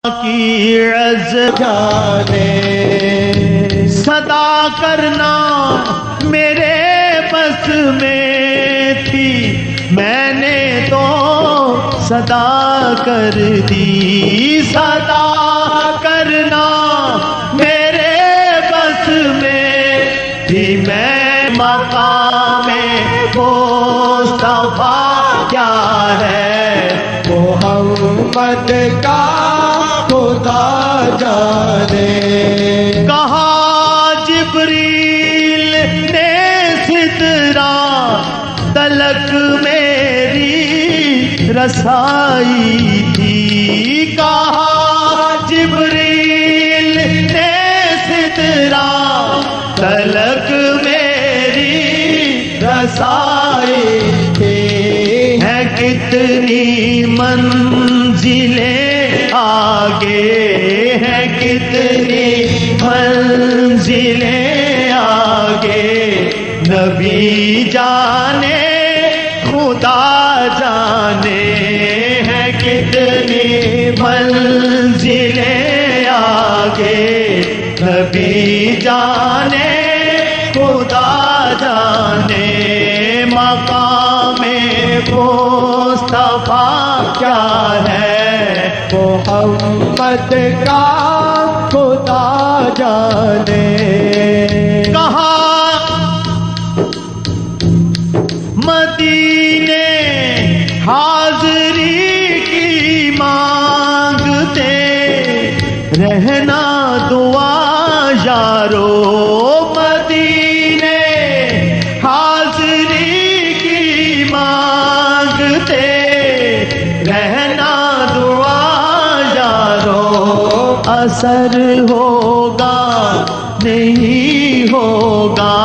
کی عز جانے صدا کرنا میرے بس میں تھی، میں نے تو صدا کر دی۔ صدا کرنا میرے بس میں تھی، میں مقام مصطفیٰ کیا ہے محمد کا خدا جانے۔ کہا جبریل نے سترا تلک میری رسائی تھی، کہا جبریل نے سترا تلک میری رسائی تھی، ہے کتنی منزلیں آگے، ہے کتنی منزلیں آگے، نبی جانے خدا جانے، ہے کتنی منزلیں آگے، نبی جانے خدا جانے۔ مقام مصطفیٰ کیا ہے محمد کا خدا جانے۔ کہا مدینے حاضری کی مانگتے رہنا دعا یارو، مدینے حاضری کی مانگتے رہنا دعا یارو، اثر ہوگا نہیں ہوگا،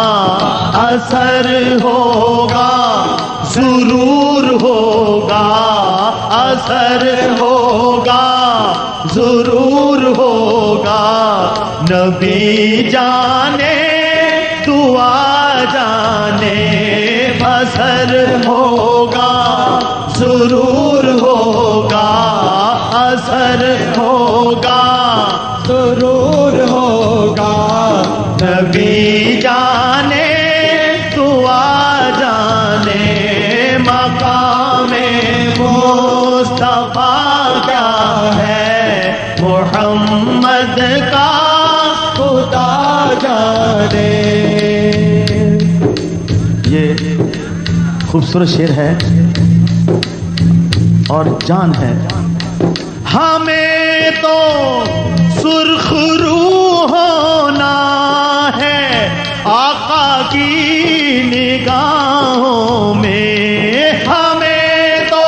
اثر ہوگا ضرور ہوگا، اثر ہوگا ضرور ہوگا، نبی جانے دعا جانے، اثر ہوگا ضرور ہوگا، اثر ہوگا ضرور ہوگا، نبی جانے دعا جانے۔ مقام مصطفیٰ کیا ہے محمد کا خدا جانے۔ یہ خوبصورت شعر ہے اور جان ہے۔ ہمیں تو سرخ روح ہونا ہے آقا کی نگاہوں میں، ہمیں تو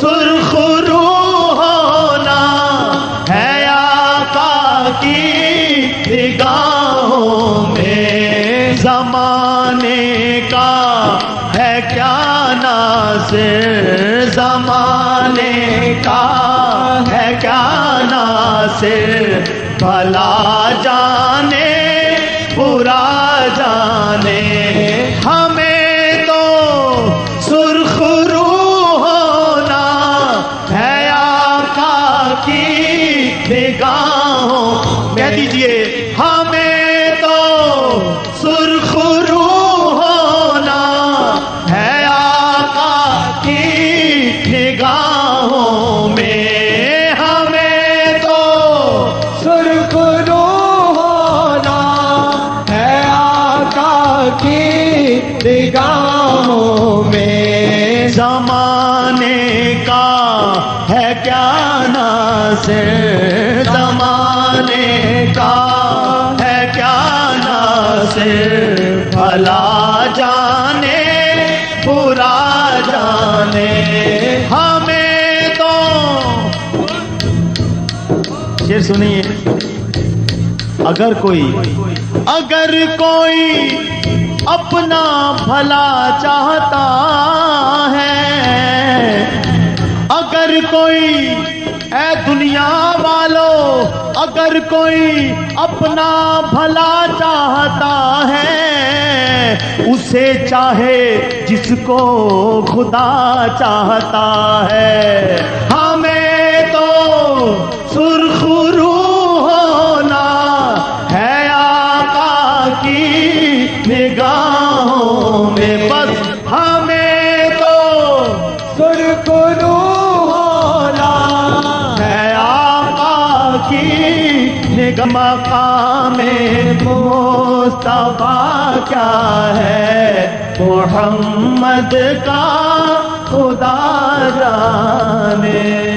سرخ روح ہونا ہے آقا کی نگاہوں میں، زمانے کا ہے کیا ناصر، زمانے کا ہے کیا ناصر، بھلا جانے برا جانے، ہمیں تو سرخ روح ہونا ہے آقا کی نگاہوں، کہہ دیجئے ہمیں تو سرخ روح ہونا ہے آقا کی نگاہوں میں، ہمیں تو سرخ روح ہونا ہے آقا کی نگاہوں میں، زمانے کا ہے کیا ناصر، زمانے کا ہے کیا ناصر، بھلا جانے برا جانے، ہمیں تو شعر سنیے۔ اگر کوئی اپنا بھلا چاہتا ہے، اگر کوئی اے دنیا والو، اگر کوئی اپنا بھلا چاہتا ہے، اسے چاہے جس کو خدا چاہتا ہے، ہمیں تو سرخ رو ہونا ہے آقا کی نگاہوں میں، بس ہمیں تو سرخ رو ہونا ہے آقا کی نگاہ۔ مقام مصطفیٰ کیا ہے محمد کا خدا جانے۔